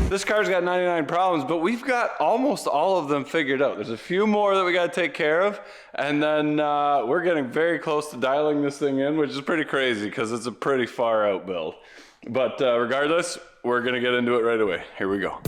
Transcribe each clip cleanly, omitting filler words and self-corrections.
This car's got 99 problems, but we've got almost all of them figured out. There's a few more that we got to take care of, and then we're getting very close to dialing this thing in, which is pretty crazy because it's a pretty far out build. But regardless, we're gonna get into it right away. Here we go.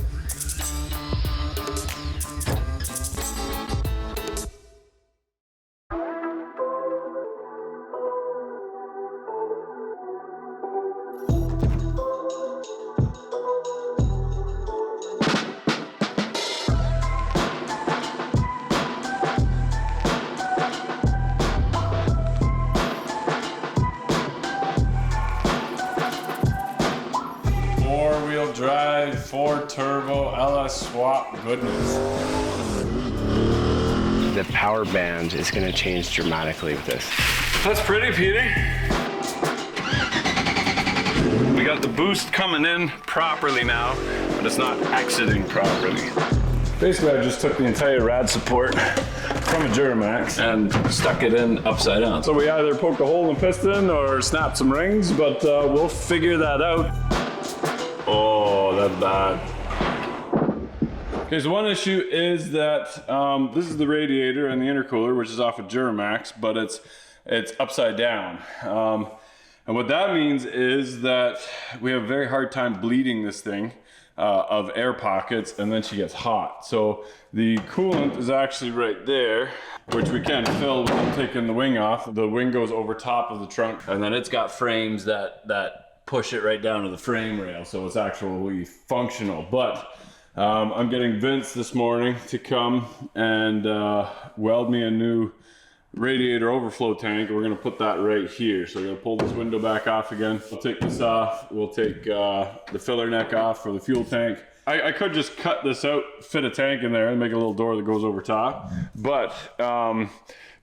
Four-wheel drive, Ford Turbo LS swap goodness. The power band is going to change dramatically with this. That's pretty, Petey. We got the boost coming in properly now, but it's not exiting properly. Basically, I just took the entire rad support from a Duramax and stuck it in upside down. So we either poked a hole in the piston or snapped some rings, but we'll figure that out. Oh, that's bad. Okay, so one issue is that this is the radiator and the intercooler, which is off a Duramax, but it's upside down. And what that means is that we have a very hard time bleeding this thing of air pockets, and then she gets hot. So the coolant is actually right there, which we can fill without taking the wing off. The wing goes over top of the trunk, and then it's got frames that push it right down to the frame rail, so it's actually functional. But I'm getting Vince this morning to come and weld me a new radiator overflow tank. We're gonna put that right here. So we're gonna pull this window back off again. We'll take this off. We'll take the filler neck off for the fuel tank. I could just cut this out, fit a tank in there, and make a little door that goes over top. But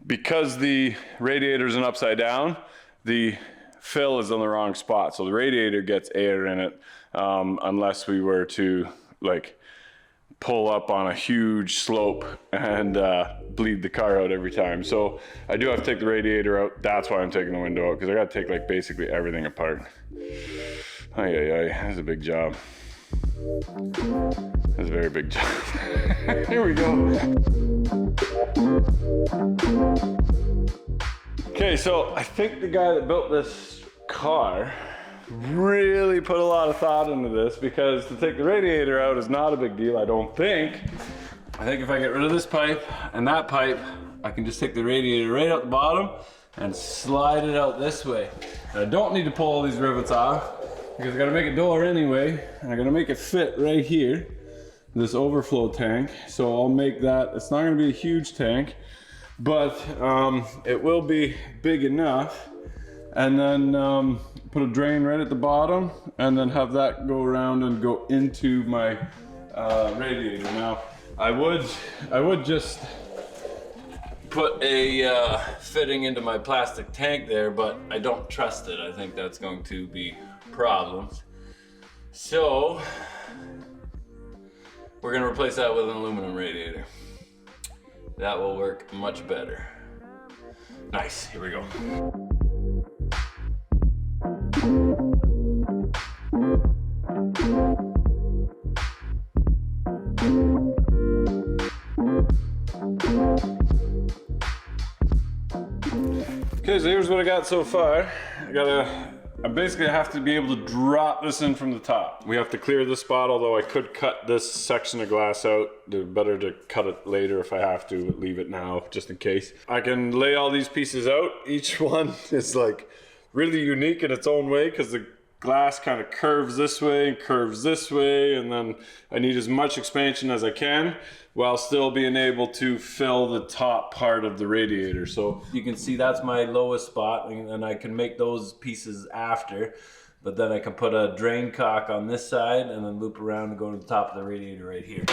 because the radiator's an upside down, the fill is on the wrong spot. So the radiator gets air in it unless we were to like pull up on a huge slope and bleed the car out every time. So I do have to take the radiator out. That's why I'm taking the window out, because I got to take like basically everything apart. That's a big job. That's a very big job. Here we go. Okay, so I think the guy that built this car really put a lot of thought into this, because to take the radiator out is not a big deal, I don't think. I think if I get rid of this pipe and that pipe, I can just take the radiator right out the bottom and slide it out this way. And I don't need to pull all these rivets off, because I gotta make a door anyway, and I'm gonna make it fit right here, this overflow tank. So I'll make that, it's not gonna be a huge tank, but it will be big enough. And then put a drain right at the bottom, and then have that go around and go into my radiator. Now, I would just put a fitting into my plastic tank there, but I don't trust it. I think that's going to be problems. So we're gonna replace that with an aluminum radiator. That will work much better. Nice, here we go. Okay, so here's what I got so far. I basically have to be able to drop this in from the top. We have to clear this spot, although I could cut this section of glass out. It's better to cut it later if I have to, but leave it now just in case. I can lay all these pieces out. Each one is like really unique in its own way, because the glass kind of curves this way and curves this way, and then I need as much expansion as I can while still being able to fill the top part of the radiator. So you can see that's my lowest spot, and I can make those pieces after, but then I can put a drain cock on this side and then loop around and go to the top of the radiator right here.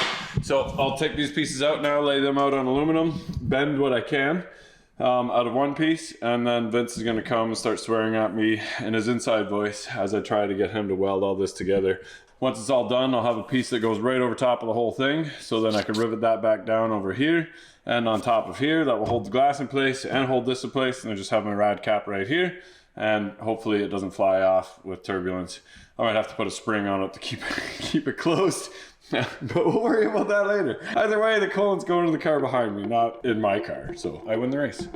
So I'll take these pieces out now, lay them out on aluminum, bend what I can out of one piece, and then Vince is gonna come and start swearing at me in his inside voice as I try to get him to weld all this together. Once it's all done, I'll have a piece that goes right over top of the whole thing, so then I can rivet that back down over here and on top of here. That will hold the glass in place and hold this in place, and I just have my rad cap right here. and hopefully it doesn't fly off with turbulence. I might have to put a spring on it to keep it closed. But we'll worry about that later. Either way, the cone's going to the car behind me, not in my car. So I win the race.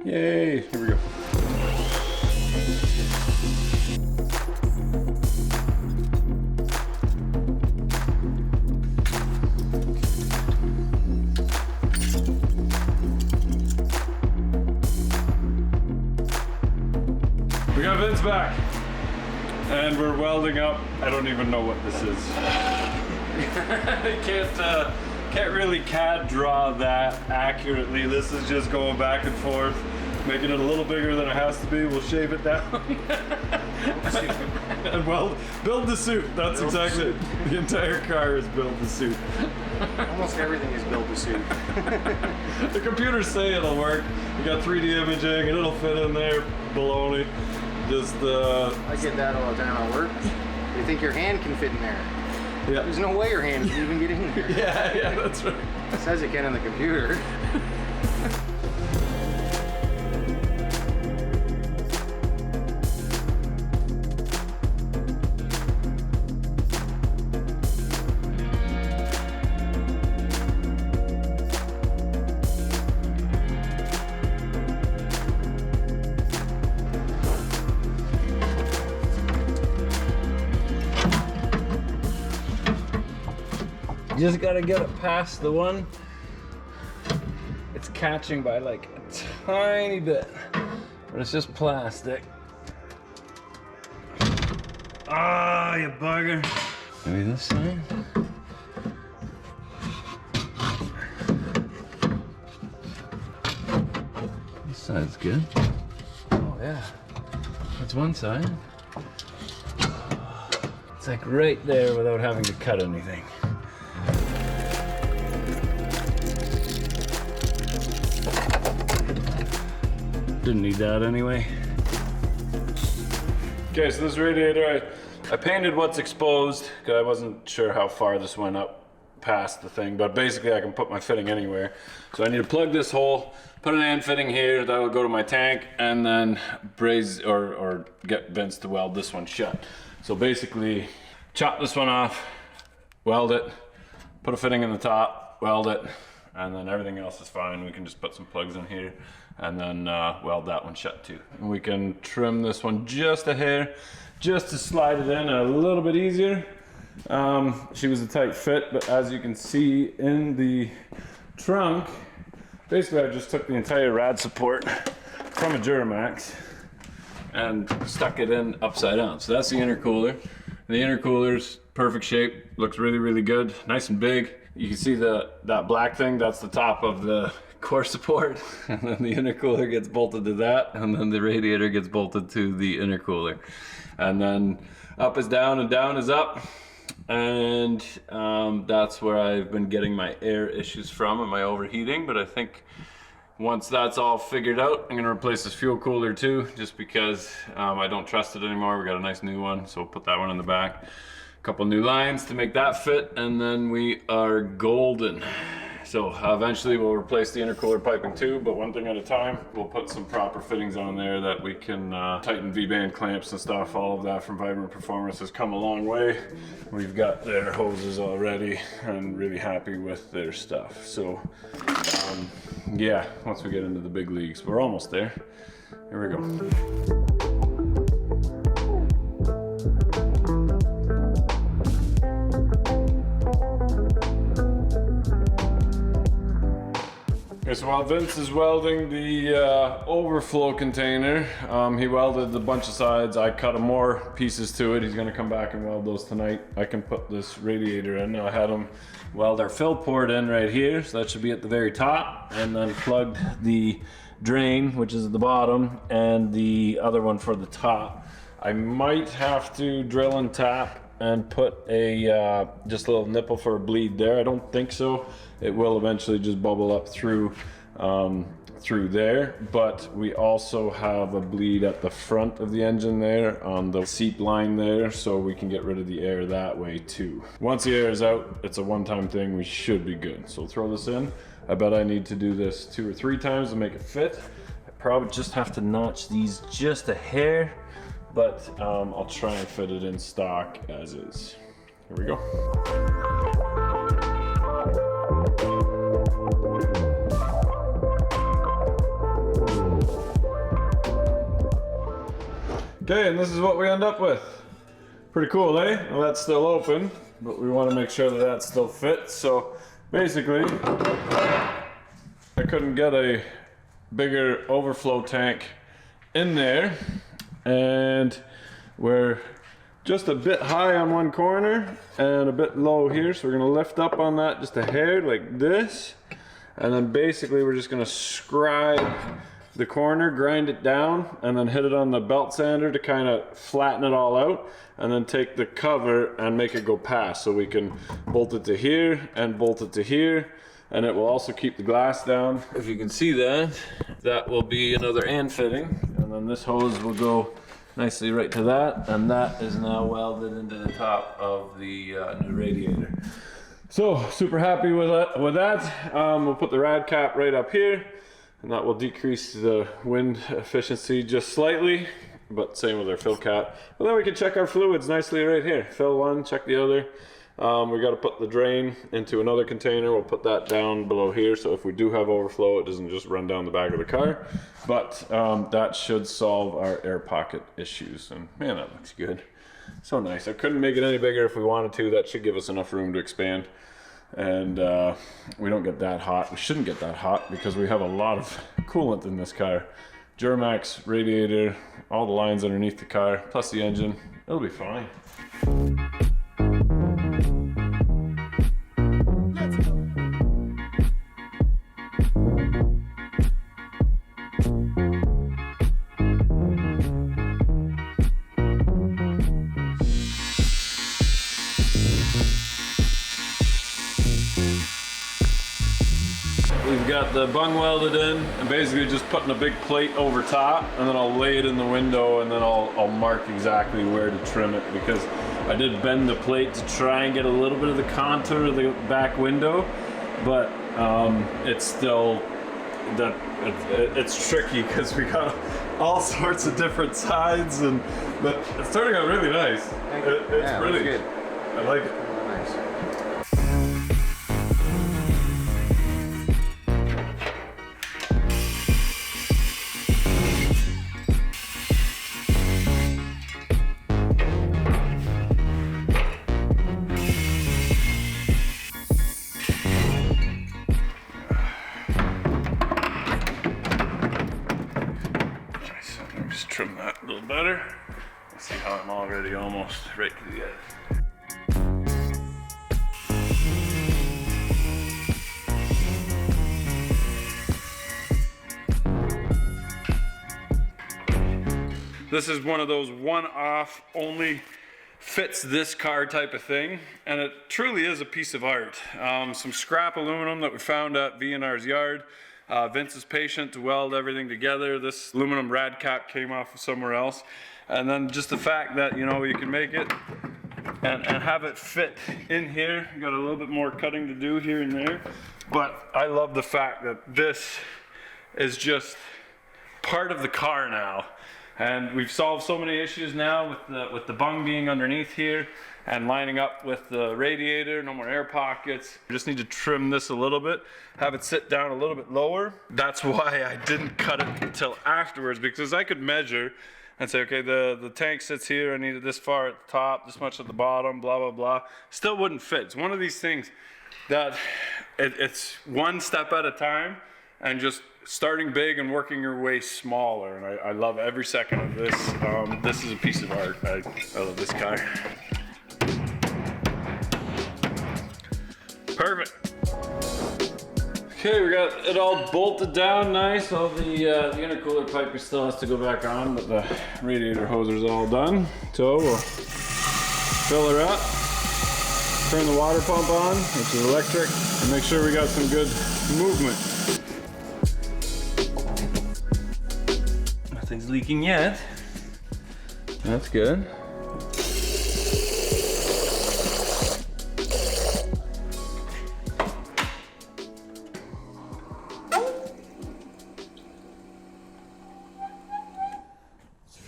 Yay, here we go. We got Vince back, and we're welding up. I don't even know what this is. I can't really CAD draw that accurately. This is just going back and forth, making it a little bigger than it has to be. We'll shave it down. And build the suit. That's exactly it. The entire car is build the suit. Almost everything is build the suit. The computers say it'll work. You got 3D imaging and it'll fit in there. Baloney. Just I get that all the time at work. You think your hand can fit in there? Yeah. There's no way your hand can even get in there. Yeah, that's right. It says it can on the computer. Just gotta get it past the one. It's catching by like a tiny bit, but it's just plastic. Ah, you bugger. Maybe this side. This side's good. Oh yeah, that's one side. It's like right there without having to cut anything. Didn't need that anyway. Okay, so this radiator, I painted what's exposed because I wasn't sure how far this went up past the thing, but basically I can put my fitting anywhere. So I need to plug this hole, put an end fitting here that will go to my tank, and then braze or get Vince to weld this one shut. So basically, chop this one off, weld it, put a fitting in the top, weld it, and then everything else is fine. We can just put some plugs in here and then weld that one shut too. And we can trim this one just a hair, just to slide it in a little bit easier. She was a tight fit, but as you can see in the trunk, basically I just took the entire rad support from a Duramax and stuck it in upside down. So that's the intercooler. The intercooler's perfect shape, looks really, really good, nice and big. You can see that black thing, that's the top of the core support, and then the intercooler gets bolted to that, and then the radiator gets bolted to the intercooler. And then up is down and down is up, and that's where I've been getting my air issues from and my overheating. But I think once that's all figured out, I'm gonna replace this fuel cooler too, just because I don't trust it anymore. We got a nice new one, so we'll put that one in the back. A couple new lines to make that fit, and then we are golden. So eventually we'll replace the intercooler piping too, but one thing at a time. We'll put some proper fittings on there that we can tighten V-band clamps and stuff. All of that from Vibrant Performance has come a long way. We've got their hoses already and really happy with their stuff. So yeah, once we get into the big leagues, we're almost there. Here we go. Okay, so while Vince is welding the overflow container, he welded a bunch of sides. I cut more pieces to it. He's gonna come back and weld those tonight. I can put this radiator in. I had him weld our fill port in right here, so that should be at the very top, and then plugged the drain, which is at the bottom, and the other one for the top. I might have to drill and tap and put a just a little nipple for a bleed there. I don't think so. It will eventually just bubble up through through there, but we also have a bleed at the front of the engine there on the seat line there, so we can get rid of the air that way too. Once the air is out, it's a one-time thing. We should be good. So throw this in. I bet I need to do this 2 or 3 times to make it fit. Probably just have to notch these just a hair, but I'll try and fit it in stock as is. Here we go. Okay, and this is what we end up with. Pretty cool, eh? Well, that's still open, but we want to make sure that that still fits. So basically, I couldn't get a bigger overflow tank in there, and we're just a bit high on one corner and a bit low here, so we're going to lift up on that just a hair like this, and then basically we're just going to scribe the corner, grind it down, and then hit it on the belt sander to kind of flatten it all out, and then take the cover and make it go past, so we can bolt it to here and bolt it to here, and it will also keep the glass down. If you can see that, that will be another end fitting, and then this hose will go nicely right to that, and that is now welded into the top of the new radiator. So super happy with that. We'll put the rad cap right up here, and that will decrease the wind efficiency just slightly, but same with our fill cap. But then we can check our fluids nicely right here. Fill one, check the other. We got to put the drain into another container. We'll put that down below here, so if we do have overflow, it doesn't just run down the back of the car. But that should solve our air pocket issues. And man, that looks good. So nice. I couldn't make it any bigger if we wanted to. That should give us enough room to expand. And we don't get that hot. We shouldn't get that hot because we have a lot of coolant in this car. Duramax, radiator, all the lines underneath the car, plus the engine. It'll be fine. We've got the bung welded in, and basically just putting a big plate over top, and then I'll lay it in the window, and then I'll mark exactly where to trim it, because I did bend the plate to try and get a little bit of the contour of the back window, but it's still it's tricky because we got all sorts of different sides, but it's turning out really nice. It's really good. I like it. Nice. Trim that a little better. Let's see how I'm already almost right to the edge. This is one of those one-off, only fits this car type of thing, and it truly is a piece of art. Some scrap aluminum that we found at V&R's yard. Vince is patient to weld everything together. This aluminum rad cap came off of somewhere else. And then just the fact that, you know, you can make it and have it fit in here. You got a little bit more cutting to do here and there. But I love the fact that this is just part of the car now. And we've solved so many issues now with the bung being underneath here and lining up with the radiator, no more air pockets. We just need to trim this a little bit, have it sit down a little bit lower. That's why I didn't cut it until afterwards, because I could measure and say, okay, the tank sits here, I need it this far at the top, this much at the bottom, blah, blah, blah. Still wouldn't fit. It's one of these things that it's one step at a time, and just starting big and working your way smaller. And I love every second of this. This is a piece of art. I love this car. Perfect. Okay, we got it all bolted down nice. All the intercooler pipe still has to go back on, but the radiator hoser's all done. So we'll fill her up, turn the water pump on, which is electric, and make sure we got some good movement. Nothing's leaking yet. That's good.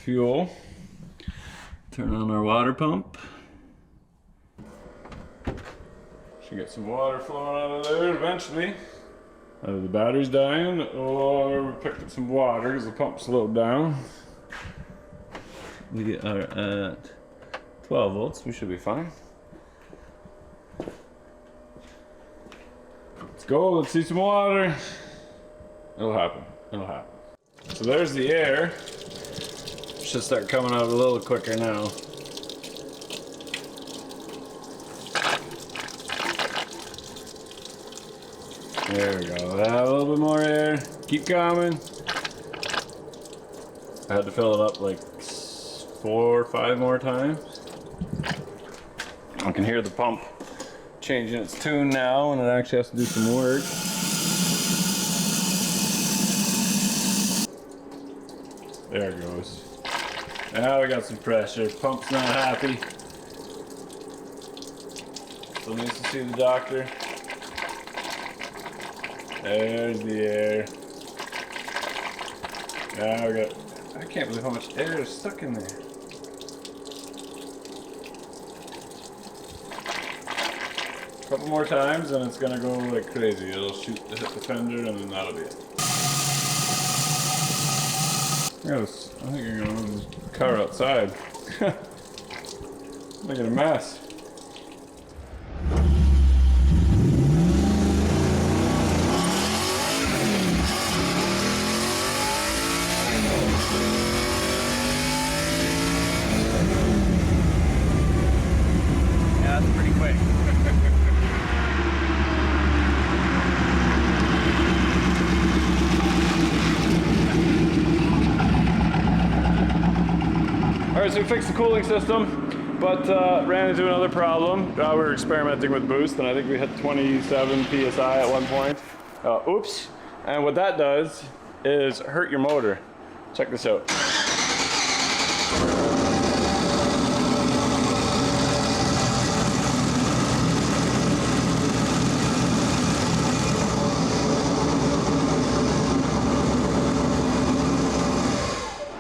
fuel. Turn on our water pump. Should get some water flowing out of there eventually. Either the battery's dying or we picked up some water because the pump slowed down. We are at 12 volts, we should be fine. Let's go, let's see some water. It'll happen, it'll happen. So there's the air. Should start coming out a little quicker now. There we go, a little bit more air. Keep coming. I had to fill it up like 4 or 5 more times. I can hear the pump changing its tune now, and it actually has to do some work. There it goes. Now we got some pressure. Pump's not happy. Still needs to see the doctor. There's the air. Now we got, I can't believe how much air is stuck in there. A couple more times and it's gonna go like crazy. It'll hit the fender and then that'll be it. I think you're gonna move the car outside. Making a mess. Yeah, that's pretty quick. Alright, so we fixed the cooling system, but ran into another problem. We were experimenting with boost, and I think we hit 27 PSI at one point. Oops. And what that does is hurt your motor. Check this out.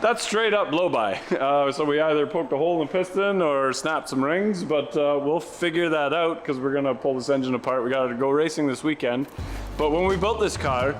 That's straight up blow-by. So we either poked a hole in the piston or snapped some rings, but we'll figure that out because we're gonna pull this engine apart. We gotta go racing this weekend. But when we built this car,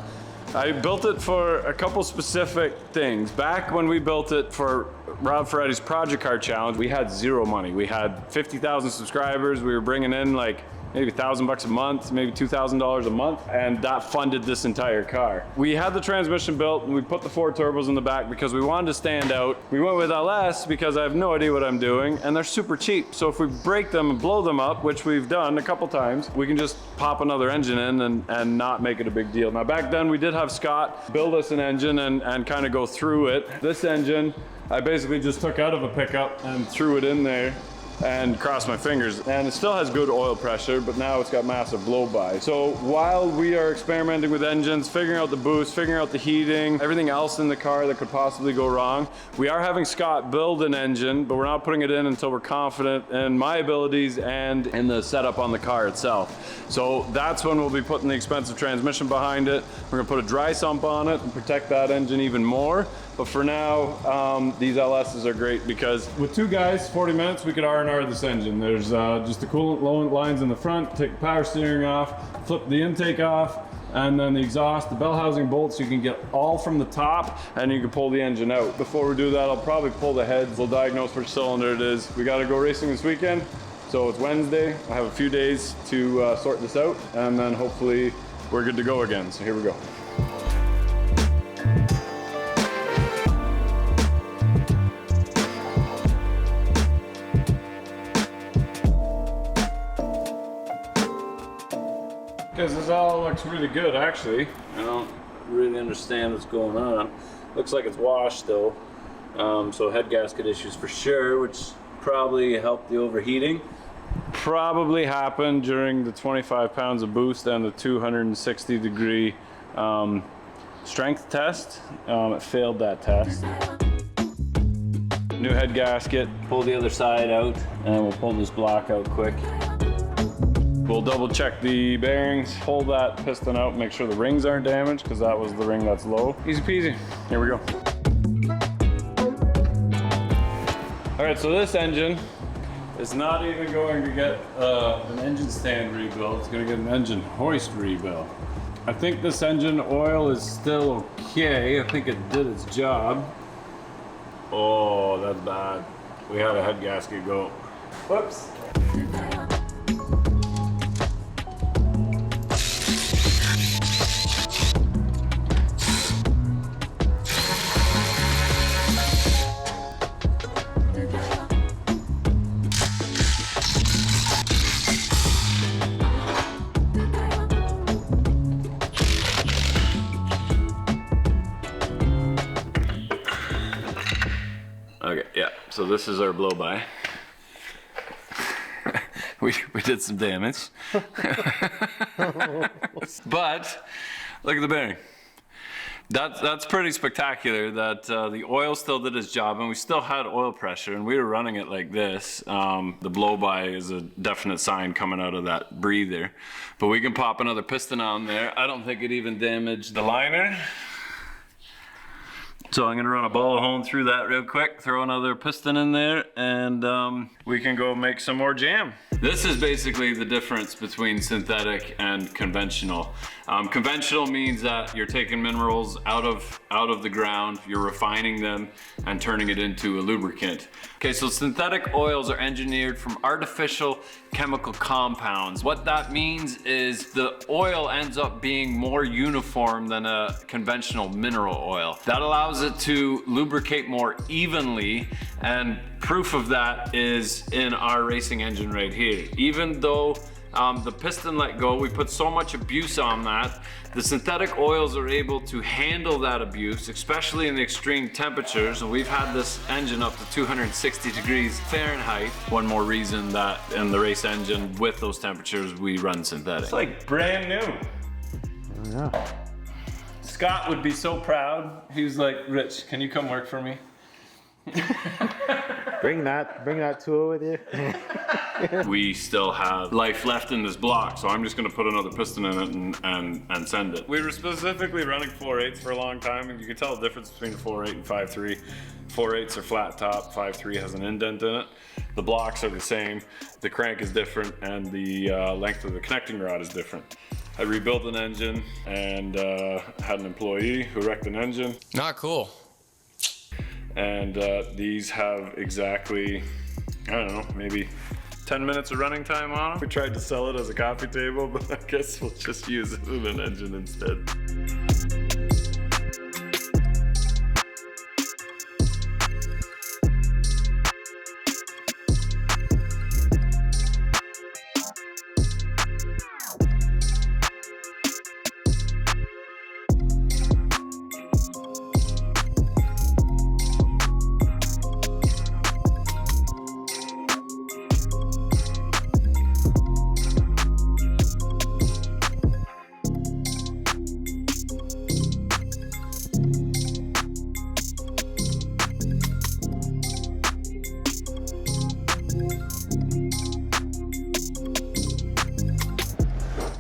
I built it for a couple specific things. Back when we built it for Rob Ferretti's Project Car Challenge, we had zero money. We had 50,000 subscribers. We were bringing in like maybe $1,000 a month, maybe $2,000 a month, and that funded this entire car. We had the transmission built and we put the 4 turbos in the back because we wanted to stand out. We went with LS because I have no idea what I'm doing and they're super cheap. So if we break them and blow them up, which we've done a couple times, we can just pop another engine in and not make it a big deal. Now back then we did have Scott build us an engine and kind of go through it. This engine, I basically just took out of a pickup and threw it in there and crossed my fingers. And it still has good oil pressure, but now it's got massive blow-by. So while we are experimenting with engines, figuring out the boost, figuring out the heating, everything else in the car that could possibly go wrong, we are having Scott build an engine, but we're not putting it in until we're confident in my abilities and in the setup on the car itself. So that's when we'll be putting the expensive transmission behind it. We're gonna put a dry sump on it and protect that engine even more. But for now, these LSs are great because with 2 guys, 40 minutes, we could R&R this engine. There's just the coolant lines in the front, take the power steering off, flip the intake off, and then the exhaust, the bell housing bolts, you can get all from the top and you can pull the engine out. Before we do that, I'll probably pull the heads. We'll diagnose which cylinder it is. We gotta go racing this weekend. So it's Wednesday. I have a few days to sort this out and then hopefully we're good to go again. So here we go. Because this all looks really good, actually. I don't really understand what's going on. Looks like it's washed though. So head gasket issues for sure, which probably helped the overheating. Probably happened during the 25 pounds of boost and the 260 degree strength test. It failed that test. New head gasket, pull the other side out, and we'll pull this block out quick. We'll double check the bearings, pull that piston out, make sure the rings aren't damaged because that was the ring that's low. Easy peasy. Here we go. All right, so this engine is not even going to get an engine stand rebuild. It's going to get an engine hoist rebuild. I think this engine oil is still okay. I think it did its job. Oh, that's bad. We had a head gasket go. Whoops. Okay, yeah, so this is our blow-by. we did some damage. But, look at the bearing. That's pretty spectacular that the oil still did its job and we still had oil pressure and we were running it like this. The blow-by is a definite sign coming out of that breather. But we can pop another piston on there. I don't think it even damaged the liner. So I'm gonna run a ball hone through that real quick, throw another piston in there, and we can go make some more jam. This is basically the difference between synthetic and conventional. Conventional means that you're taking minerals out of the ground, you're refining them and turning it into a lubricant. Okay, so synthetic oils are engineered from artificial chemical compounds. What that means is the oil ends up being more uniform than a conventional mineral oil. That allows it to lubricate more evenly, and proof of that is in our racing engine right here. Even though the piston let go, we put so much abuse on that, the synthetic oils are able to handle that abuse, especially in the extreme temperatures. And we've had this engine up to 260 degrees Fahrenheit. One more reason that in the race engine with those temperatures, we run synthetic. It's like brand new. Yeah. Scott would be so proud. He was like, Rich, can you come work for me? Bring that tool with you. We still have life left in this block, so I'm just gonna put another piston in it and send it. We were specifically running 4.8s for a long time, and you can tell the difference between a 4.8 and 5.3. 4.8s are flat top, 5.3 has an indent in it. The blocks are the same, the crank is different, and the length of the connecting rod is different. I rebuilt an engine and had an employee who wrecked an engine. Not cool. And these have exactly, I don't know, maybe 10 minutes of running time on them. We tried to sell it as a coffee table, but I guess we'll just use it in an engine instead.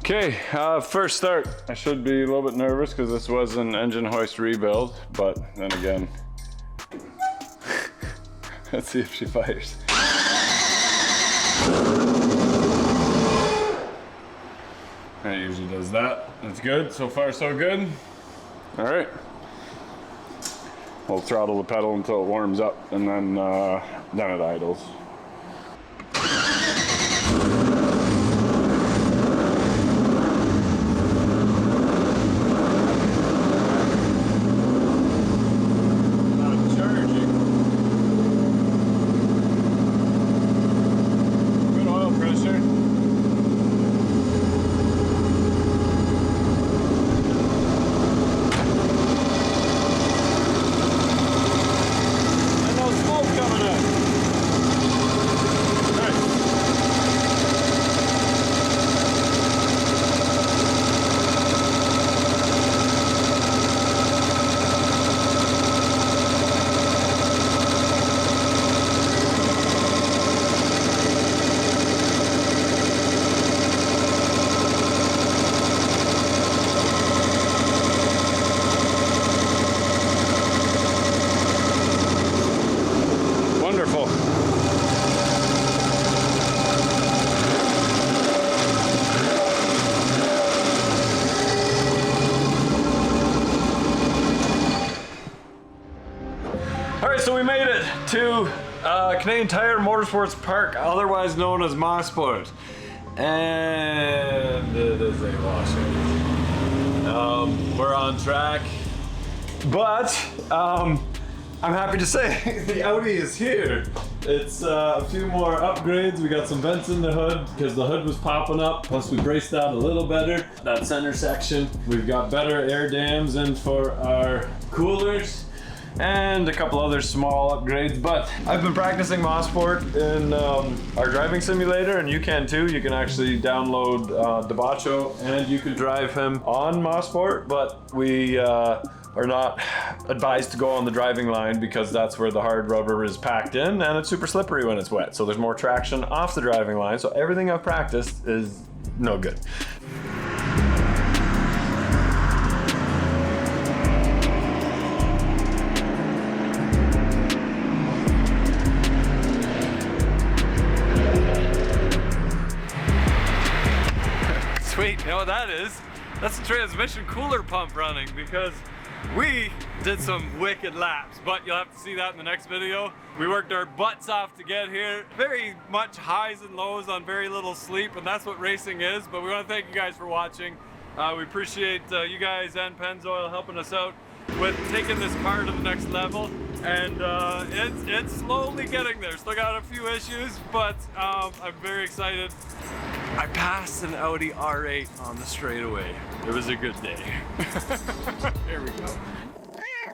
Okay, first start. I should be a little bit nervous because this was an engine hoist rebuild, but then again, let's see if she fires. It usually does that. That's good. So far, so good. All right. We'll throttle the pedal until it warms up, and then it idles. made it to Canadian Tire Motorsports Park, otherwise known as Mosport. And it is a washout. We're on track, but I'm happy to say the Audi is here. It's a few more upgrades. We got some vents in the hood because the hood was popping up. Plus we braced out a little better. That center section. We've got better air dams in for our coolers and a couple other small upgrades. But I've been practicing Mosport in our driving simulator, and you can too. You can actually download Debocho and you can drive him on Mosport, but we are not advised to go on the driving line because that's where the hard rubber is packed in and it's super slippery when it's wet. So there's more traction off the driving line. So everything I've practiced is no good. Sweet, you know what that is? That's the transmission cooler pump running because we did some wicked laps, but you'll have to see that in the next video. We worked our butts off to get here. Very much highs and lows on very little sleep, and that's what racing is. But we want to thank you guys for watching. We appreciate you guys and Pennzoil helping us out with taking this car to the next level. And it's slowly getting there. Still got a few issues, but I'm very excited. I passed an Audi R8 on the straightaway. It was a good day. Here we go.